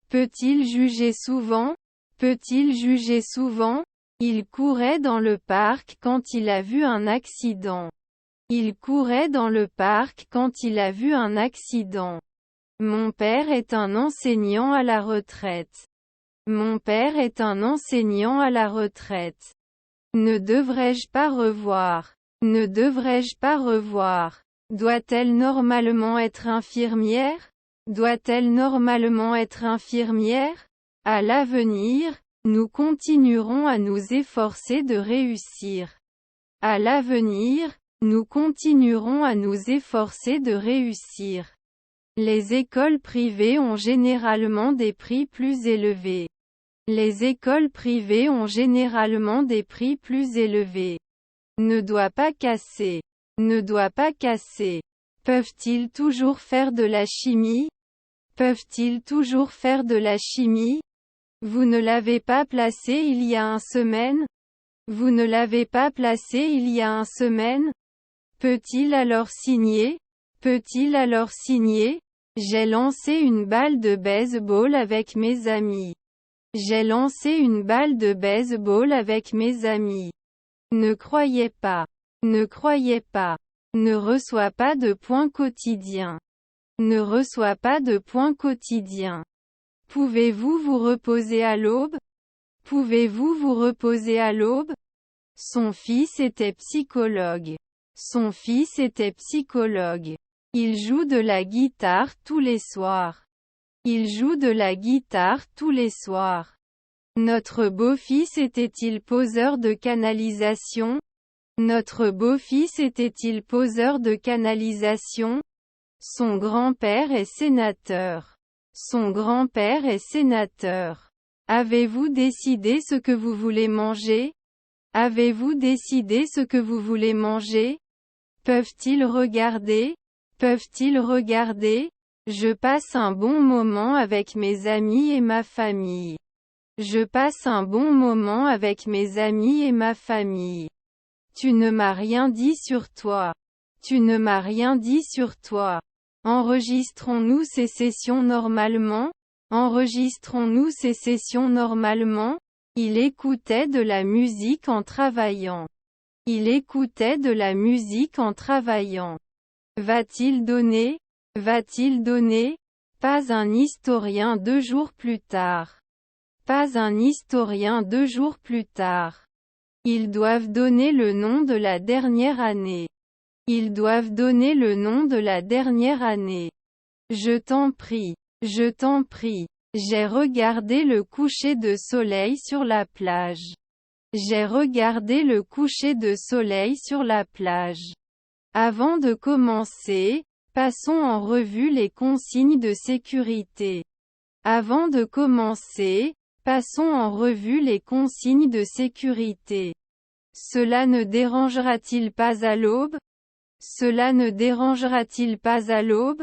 Peut-il juger souvent? Peut-il juger souvent? Il courait dans le parc quand il a vu un accident. Il courait dans le parc quand il a vu un accident. Mon père est un enseignant à la retraite. Mon père est un enseignant à la retraite. Ne devrais-je pas revoir? Ne devrais-je pas revoir? Doit-elle normalement être infirmière? Doit-elle normalement être infirmière? À l'avenir, nous continuerons à nous efforcer de réussir. À l'avenir, nous continuerons à nous efforcer de réussir. Les écoles privées ont généralement des prix plus élevés. Les écoles privées ont généralement des prix plus élevés. Ne doit pas casser. Ne doit pas casser. Peuvent-ils toujours faire de la chimie? Peuvent-ils toujours faire de la chimie? Vous ne l'avez pas placé il y a une semaine? Vous ne l'avez pas placé il y a une semaine? Peut-il alors signer? Peut-il alors signer? J'ai lancé une balle de baseball avec mes amis. J'ai lancé une balle de baseball avec mes amis. Ne croyez pas. Ne croyez pas. Ne reçois pas de points quotidiens. Ne reçois pas de points quotidiens. Pouvez-vous vous reposer à l'aube? Pouvez-vous vous reposer à l'aube? Son fils était psychologue. Son fils était psychologue. Il joue de la guitare tous les soirs. Il joue de la guitare tous les soirs. Notre beau-fils était-il poseur de canalisation? Notre beau-fils était-il poseur de canalisation? Son grand-père est sénateur. Son grand-père est sénateur. Avez-vous décidé ce que vous voulez manger? Avez-vous décidé ce que vous voulez manger? Peuvent-ils regarder? Peuvent-ils regarder? Je passe un bon moment avec mes amis et ma famille. Je passe un bon moment avec mes amis et ma famille. Tu ne m'as rien dit sur toi. Tu ne m'as rien dit sur toi. Enregistrons-nous ces sessions normalement? Enregistrons-nous ces sessions normalement? Il écoutait de la musique en travaillant. Il écoutait de la musique en travaillant. Va-t-il donner? Va-t-il donner? Pas un historien 2 jours plus tard. Pas un historien 2 jours plus tard. Ils doivent donner le nom de la dernière année. Ils doivent donner le nom de la dernière année. Je t'en prie. Je t'en prie. J'ai regardé le coucher de soleil sur la plage. J'ai regardé le coucher de soleil sur la plage. Avant de commencer, passons en revue les consignes de sécurité. Avant de commencer, passons en revue les consignes de sécurité. Cela ne dérangera-t-il pas à l'aube? Cela ne dérangera-t-il pas à l'aube?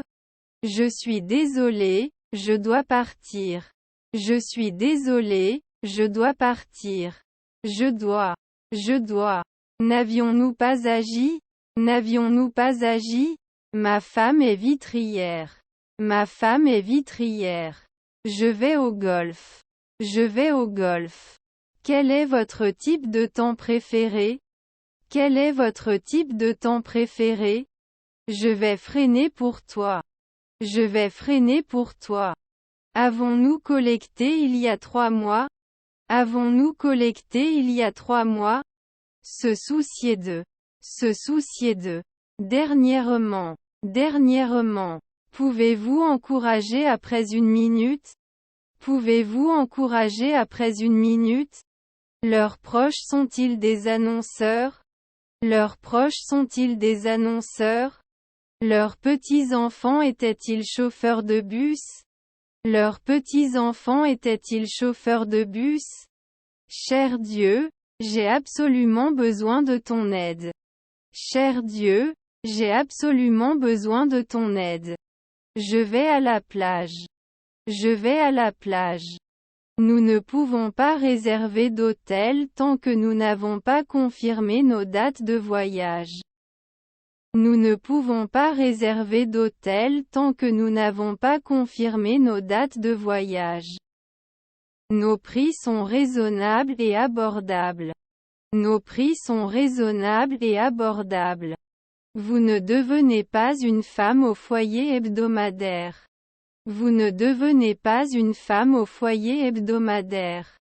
Je suis désolé, je dois partir. Je suis désolé, je dois partir. Je dois. N'avions-nous pas agi? N'avions-nous pas agi? Ma femme est vitrière. Ma femme est vitrière. Je vais au golf. Je vais au golf. Quel est votre type de temps préféré? Quel est votre type de temps préféré? Je vais freiner pour toi. Je vais freiner pour toi. Avons-nous collecté il y a 3 mois? Avons-nous collecté il y a 3 mois? Se soucier de. Se soucier de. Dernièrement. Dernièrement. Pouvez-vous encourager après 1 minute? Pouvez-vous encourager après 1 minute? Leurs proches sont-ils des annonceurs? Leurs proches sont-ils des annonceurs? Leurs petits-enfants étaient-ils chauffeurs de bus? Leurs petits-enfants étaient-ils chauffeurs de bus? Cher Dieu, j'ai absolument besoin de ton aide. Cher Dieu, j'ai absolument besoin de ton aide. Je vais à la plage. Je vais à la plage. Nous ne pouvons pas réserver d'hôtel tant que nous n'avons pas confirmé nos dates de voyage. Nous ne pouvons pas réserver d'hôtel tant que nous n'avons pas confirmé nos dates de voyage. Nos prix sont raisonnables et abordables. Nos prix sont raisonnables et abordables. Vous ne devenez pas une femme au foyer hebdomadaire. Vous ne devenez pas une femme au foyer hebdomadaire.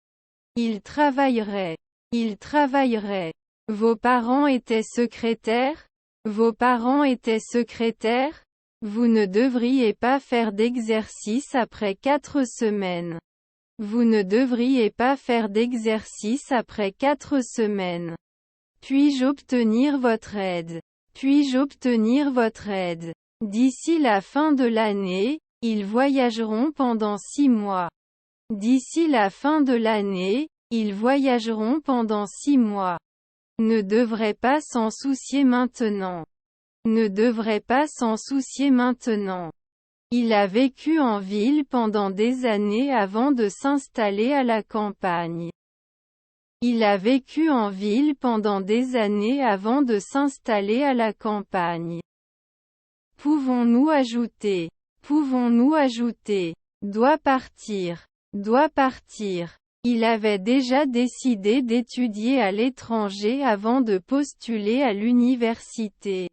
Il travaillerait. Il travaillerait. Vos parents étaient secrétaires? Vos parents étaient secrétaires? Vous ne devriez pas faire d'exercice après 4 semaines. Vous ne devriez pas faire d'exercice après 4 semaines. Puis-je obtenir votre aide? Puis-je obtenir votre aide? D'ici la fin de l'année, ils voyageront pendant 6 mois. D'ici la fin de l'année, ils voyageront pendant 6 mois. Ne devrait pas s'en soucier maintenant. Ne devrait pas s'en soucier maintenant. Il a vécu en ville pendant des années avant de s'installer à la campagne. Il a vécu en ville pendant des années avant de s'installer à la campagne. Pouvons-nous ajouter? Pouvons-nous ajouter? Doit partir. Doit partir. Il avait déjà décidé d'étudier à l'étranger avant de postuler à l'université.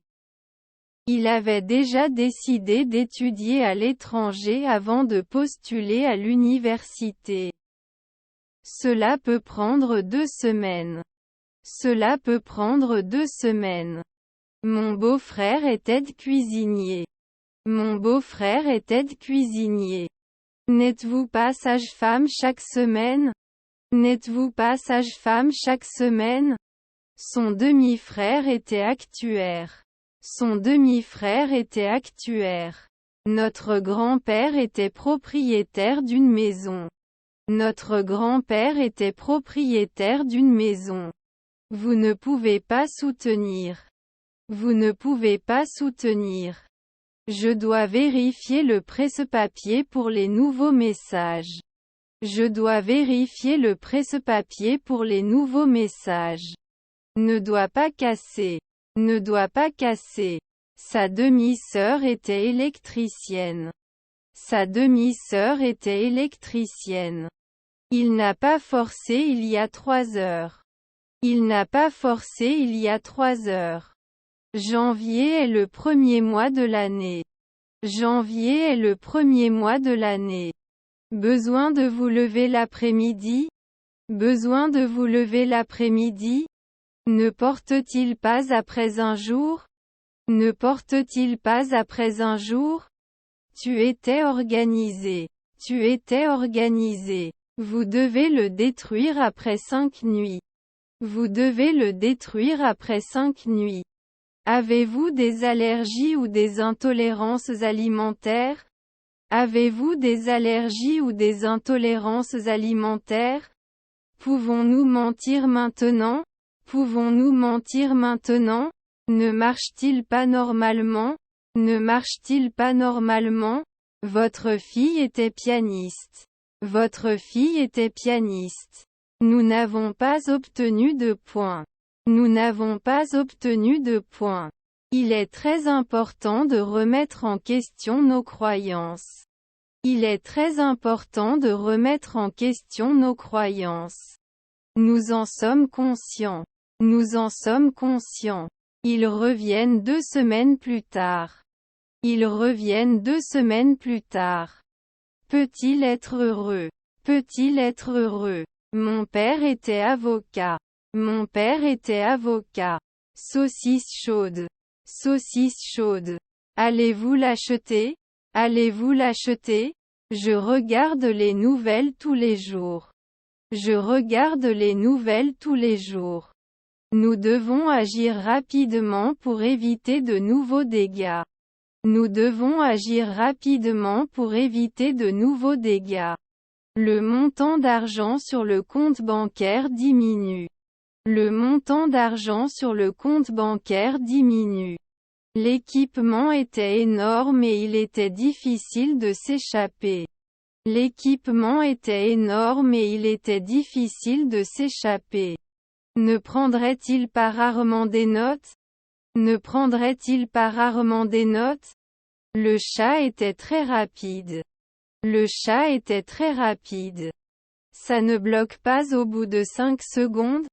Il avait déjà décidé d'étudier à l'étranger avant de postuler à l'université. Cela peut prendre 2 semaines. Cela peut prendre 2 semaines. Mon beau-frère est aide-cuisinier. Mon beau-frère est aide-cuisinier. N'êtes-vous pas sage-femme chaque semaine? N'êtes-vous pas sage-femme chaque semaine? Son demi-frère était actuaire. Son demi-frère était actuaire. Notre grand-père était propriétaire d'une maison. Notre grand-père était propriétaire d'une maison. Vous ne pouvez pas soutenir. Vous ne pouvez pas soutenir. Je dois vérifier le presse-papier pour les nouveaux messages. Je dois vérifier le presse-papier pour les nouveaux messages. Ne doit pas casser. Ne doit pas casser. Sa demi-sœur était électricienne. Sa demi-sœur était électricienne. Il n'a pas forcé il y a 3 heures. Il n'a pas forcé il y a 3 heures. Janvier est le premier mois de l'année. Janvier est le premier mois de l'année. Besoin de vous lever l'après-midi? Besoin de vous lever l'après-midi? Ne porte-t-il pas après un jour? Ne porte-t-il pas après un jour? Tu étais organisé. Tu étais organisé. Vous devez le détruire après 5 nuits. Vous devez le détruire après 5 nuits. Avez-vous des allergies ou des intolérances alimentaires? Avez-vous des allergies ou des intolérances alimentaires? Pouvons-nous mentir maintenant? Pouvons-nous mentir maintenant? Ne marche-t-il pas normalement? Ne marche-t-il pas normalement? Votre fille était pianiste. Votre fille était pianiste. Nous n'avons pas obtenu de points. Nous n'avons pas obtenu de points. Il est très important de remettre en question nos croyances. Il est très important de remettre en question nos croyances. Nous en sommes conscients. Nous en sommes conscients. Ils reviennent 2 semaines plus tard. Ils reviennent 2 semaines plus tard. Peut-il être heureux? Peut-il être heureux? Mon père était avocat. Mon père était avocat. Saucisse chaude. Saucisse chaude. Allez-vous l'acheter? Allez-vous l'acheter? Je regarde les nouvelles tous les jours. Je regarde les nouvelles tous les jours. Nous devons agir rapidement pour éviter de nouveaux dégâts. Nous devons agir rapidement pour éviter de nouveaux dégâts. Le montant d'argent sur le compte bancaire diminue. Le montant d'argent sur le compte bancaire diminue. L'équipement était énorme et il était difficile de s'échapper. L'équipement était énorme et il était difficile de s'échapper. Ne prendrait-il pas rarement des notes? Ne prendrait-il pas rarement des notes? Le chat était très rapide. Le chat était très rapide. Ça ne bloque pas au bout de 5 secondes?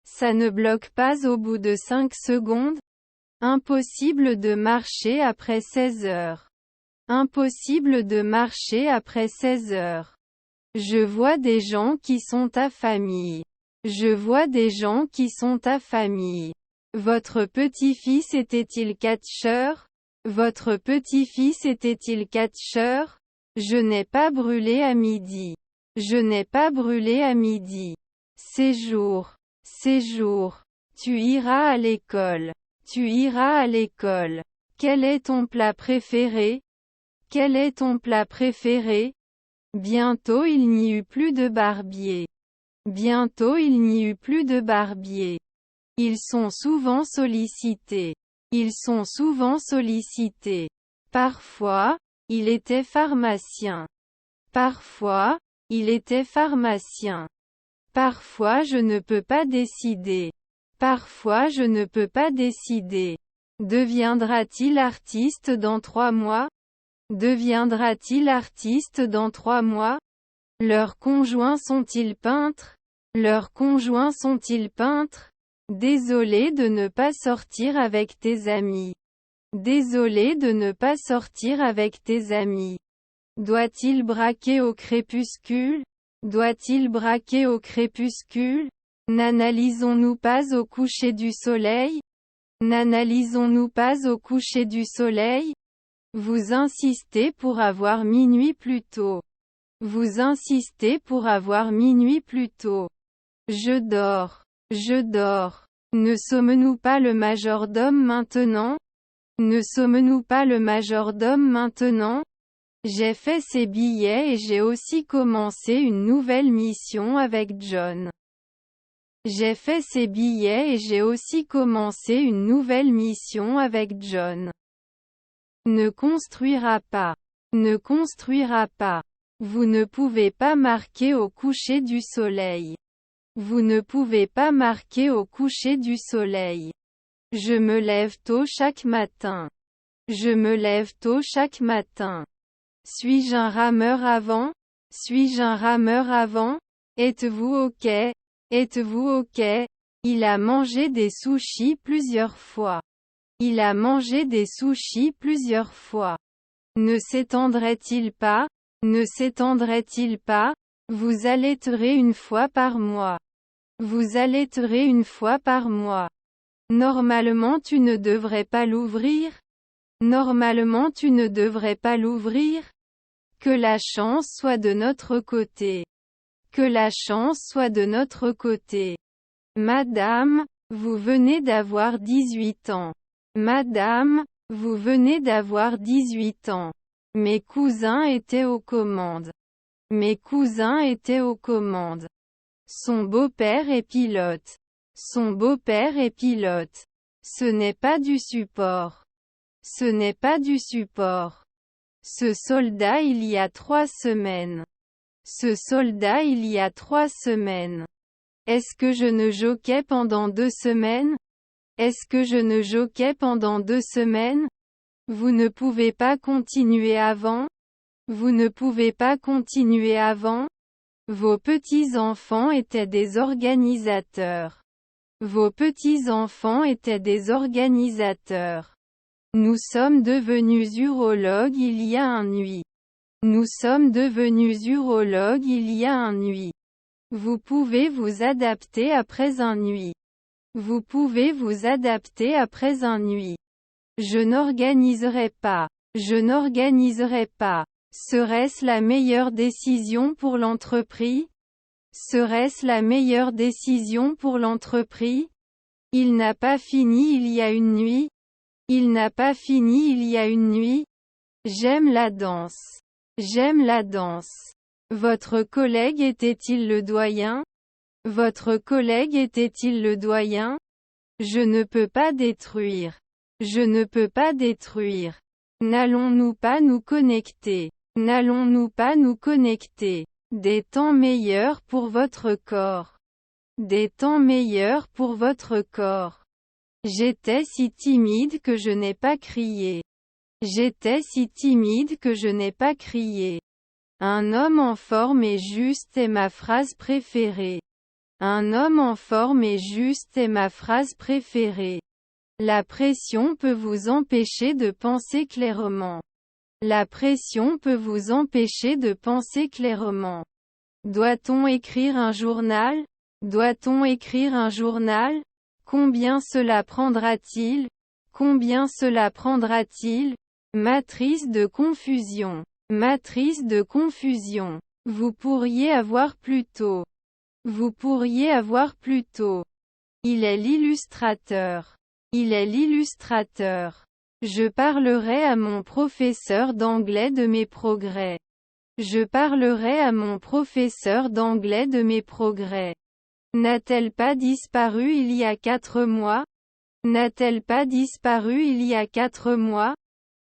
Ça ne bloque pas au bout de 5 secondes? Impossible de marcher après 16 heures. Impossible de marcher après 16 heures. Je vois des gens qui sont ta famille. Je vois des gens qui sont ta famille. Votre petit-fils était-il catcheur? Votre petit-fils était-il catcheur? Je n'ai pas brûlé à midi. Je n'ai pas brûlé à midi. Séjour. Séjour. Tu iras à l'école. Tu iras à l'école. Quel est ton plat préféré? Quel est ton plat préféré? Bientôt il n'y eut plus de barbier. Bientôt il n'y eut plus de barbier. Ils sont souvent sollicités. Ils sont souvent sollicités. Parfois, il était pharmacien. Parfois, il était pharmacien. Parfois je ne peux pas décider. Parfois je ne peux pas décider. Deviendra-t-il artiste dans 3 mois? Deviendra-t-il artiste dans 3 mois? Leurs conjoints sont-ils peintres? Leurs conjoints sont-ils peintres? Désolé de ne pas sortir avec tes amis. Désolé de ne pas sortir avec tes amis. Doit-il braquer au crépuscule? Doit-il braquer au crépuscule? N'analysons-nous pas au coucher du soleil? N'analysons-nous pas au coucher du soleil? Vous insistez pour avoir minuit plus tôt. Vous insistez pour avoir minuit plus tôt. Je dors. Je dors. Ne sommes-nous pas le majordome maintenant? Ne sommes-nous pas le majordome maintenant? J'ai fait ces billets et j'ai aussi commencé une nouvelle mission avec John. J'ai fait ces billets et j'ai aussi commencé une nouvelle mission avec John. Ne construira pas. Ne construira pas. Vous ne pouvez pas marquer au coucher du soleil. Vous ne pouvez pas marquer au coucher du soleil. Je me lève tôt chaque matin. Je me lève tôt chaque matin. Suis-je un rameur avant? Suis-je un rameur avant? Êtes-vous OK? Êtes-vous OK? Il a mangé des sushis plusieurs fois. Il a mangé des sushis plusieurs fois. Ne s'étendrait-il pas? Ne s'étendrait-il pas? Vous allaiterez une fois par mois. Vous allaiterez une fois par mois. Normalement tu ne devrais pas l'ouvrir? Normalement tu ne devrais pas l'ouvrir? Que la chance soit de notre côté. Que la chance soit de notre côté. Madame, vous venez d'avoir 18 ans. Madame, vous venez d'avoir 18 ans. Mes cousins étaient aux commandes. Mes cousins étaient aux commandes. Son beau-père est pilote. Son beau-père est pilote. Ce n'est pas du support. Ce n'est pas du support. Ce soldat il y a 3 semaines. Ce soldat il y a 3 semaines. Est-ce que je ne joquais pendant 2 semaines? Est-ce que je ne joquais pendant 2 semaines? Vous ne pouvez pas continuer avant? Vous ne pouvez pas continuer avant? Vos petits-enfants étaient des organisateurs. Vos petits-enfants étaient des organisateurs. Nous sommes devenus urologues il y a un nuit. Nous sommes devenus urologues il y a un nuit. Vous pouvez vous adapter après un nuit. Vous pouvez vous adapter après un nuit. Je n'organiserai pas. Je n'organiserai pas. Serait-ce la meilleure décision pour l'entreprise? Serait-ce la meilleure décision pour l'entreprise? Il n'a pas fini il y a une nuit. Il n'a pas fini il y a une nuit. J'aime la danse. J'aime la danse. Votre collègue était-il le doyen? Votre collègue était-il le doyen? Je ne peux pas détruire. Je ne peux pas détruire. N'allons-nous pas nous connecter? N'allons-nous pas nous connecter? Des temps meilleurs pour votre corps. Des temps meilleurs pour votre corps. J'étais si timide que je n'ai pas crié. J'étais si timide que je n'ai pas crié. Un homme en forme et juste est ma phrase préférée. Un homme en forme et juste est ma phrase préférée. La pression peut vous empêcher de penser clairement. La pression peut vous empêcher de penser clairement. Doit-on écrire un journal? Doit-on écrire un journal? Combien cela prendra-t-il? Combien cela prendra-t-il? Matrice de confusion. Matrice de confusion. Vous pourriez avoir plus tôt. Vous pourriez avoir plus tôt. Il est l'illustrateur. Il est l'illustrateur. Je parlerai à mon professeur d'anglais de mes progrès. Je parlerai à mon professeur d'anglais de mes progrès. N'a-t-elle pas disparu il y a 4 mois? N'a-t-elle pas disparu il y a 4 mois?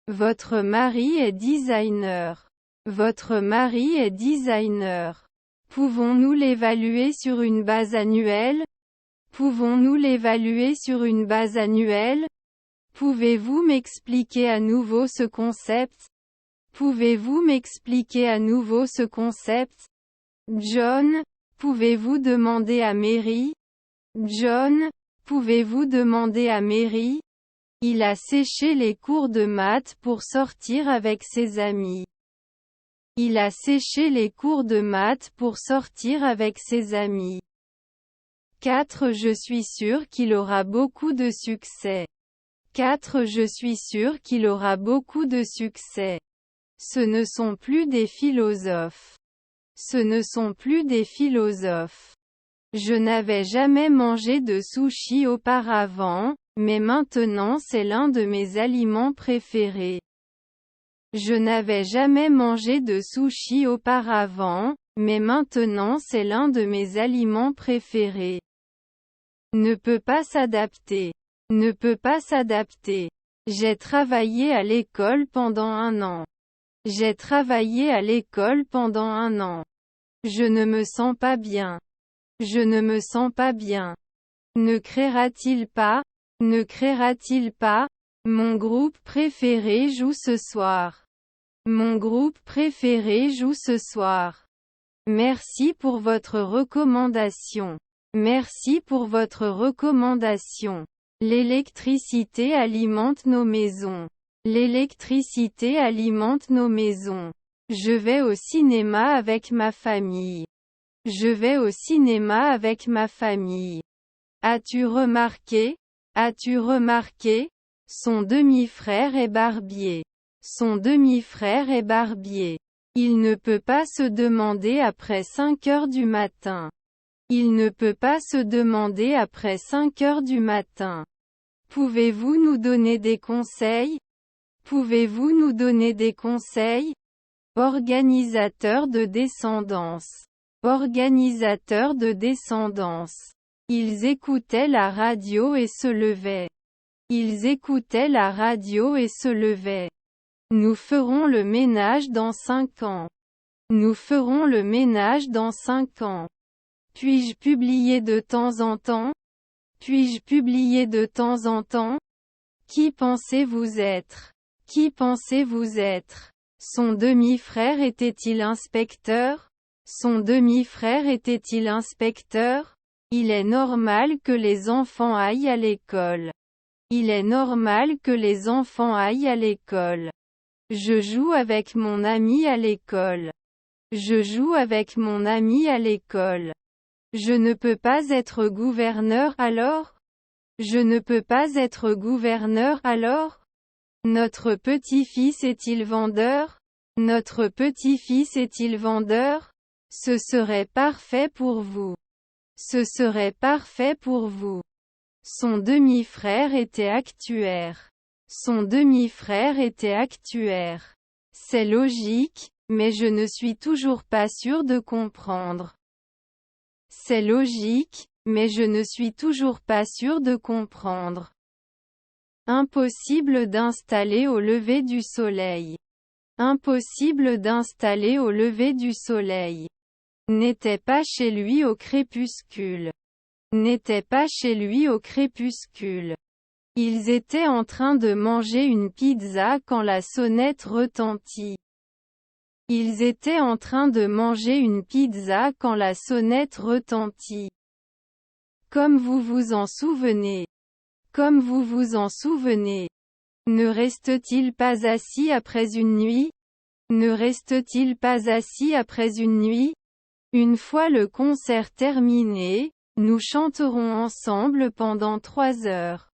Votre mari est designer. Votre mari est designer. Pouvons-nous l'évaluer sur une base annuelle? Pouvons-nous l'évaluer sur une base annuelle? Pouvez-vous m'expliquer à nouveau ce concept? Pouvez-vous m'expliquer à nouveau ce concept? John, pouvez-vous demander à Mary? John, pouvez-vous demander à Mary? Il a séché les cours de maths pour sortir avec ses amis. Il a séché les cours de maths pour sortir avec ses amis. 4. Je suis sûr qu'il aura beaucoup de succès. 4. Je suis sûr qu'il aura beaucoup de succès. Ce ne sont plus des philosophes. Ce ne sont plus des philosophes. Je n'avais jamais mangé de sushi auparavant, mais maintenant c'est l'un de mes aliments préférés. Je n'avais jamais mangé de sushi auparavant, mais maintenant c'est l'un de mes aliments préférés. Ne peut pas s'adapter. Ne peut pas s'adapter. J'ai travaillé à l'école pendant 1 an. J'ai travaillé à l'école pendant 1 an. Je ne me sens pas bien. Je ne me sens pas bien. Ne créera-t-il pas? Ne créera-t-il pas? Mon groupe préféré joue ce soir. Mon groupe préféré joue ce soir. Merci pour votre recommandation. Merci pour votre recommandation. L'électricité alimente nos maisons. L'électricité alimente nos maisons. Je vais au cinéma avec ma famille. Je vais au cinéma avec ma famille. As-tu remarqué? As-tu remarqué? Son demi-frère est barbier. Son demi-frère est barbier. Il ne peut pas se demander après 5 heures du matin. Il ne peut pas se demander après 5 heures du matin. Pouvez-vous nous donner des conseils? Pouvez-vous nous donner des conseils? Organisateur de descendance. Organisateur de descendance. Ils écoutaient la radio et se levaient. Ils écoutaient la radio et se levaient. Nous ferons le ménage dans 5 ans. Nous ferons le ménage dans 5 ans. Puis-je publier de temps en temps? Puis-je publier de temps en temps? Qui pensez-vous être? Qui pensez-vous être? Son demi-frère était-il inspecteur? Son demi-frère était-il inspecteur? Il est normal que les enfants aillent à l'école. Il est normal que les enfants aillent à l'école. Je joue avec mon ami à l'école. Je joue avec mon ami à l'école. Je ne peux pas être gouverneur alors? Je ne peux pas être gouverneur alors? Notre petit-fils est-il vendeur? Notre petit-fils est-il vendeur? Ce serait parfait pour vous. Ce serait parfait pour vous. Son demi-frère était actuaire. Son demi-frère était actuaire. C'est logique, mais je ne suis toujours pas sûr de comprendre. C'est logique, mais je ne suis toujours pas sûr de comprendre. Impossible d'installer au lever du soleil. Impossible d'installer au lever du soleil. N'était pas chez lui au crépuscule. N'était pas chez lui au crépuscule. Ils étaient en train de manger une pizza quand la sonnette retentit. Ils étaient en train de manger une pizza quand la sonnette retentit. Comme vous vous en souvenez. Comme vous vous en souvenez. Ne reste-t-il pas assis après une nuit? Ne reste-t-il pas assis après une nuit? Une fois le concert terminé, nous chanterons ensemble pendant 3 heures.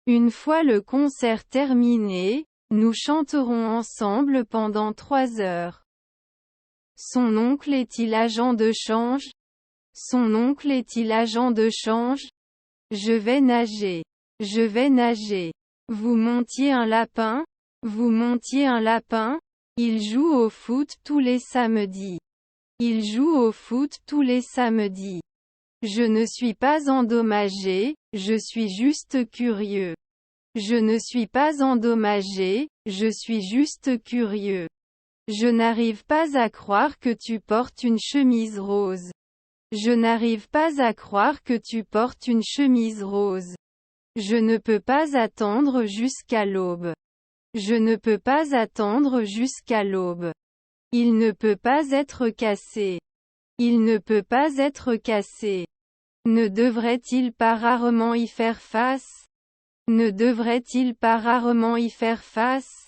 Une fois le concert terminé, nous chanterons ensemble pendant 3 heures. Son oncle est-il agent de change? Son oncle est-il agent de change? Je vais nager. Je vais nager. Vous montiez un lapin? Vous montiez un lapin? Il joue au foot tous les samedis. Il joue au foot tous les samedis. Je ne suis pas endommagé, je suis juste curieux. Je ne suis pas endommagé, je suis juste curieux. Je n'arrive pas à croire que tu portes une chemise rose. Je n'arrive pas à croire que tu portes une chemise rose. Je ne peux pas attendre jusqu'à l'aube. Je ne peux pas attendre jusqu'à l'aube. Il ne peut pas être cassé. Il ne peut pas être cassé. Ne devrait-il pas rarement y faire face? Ne devrait-il pas rarement y faire face?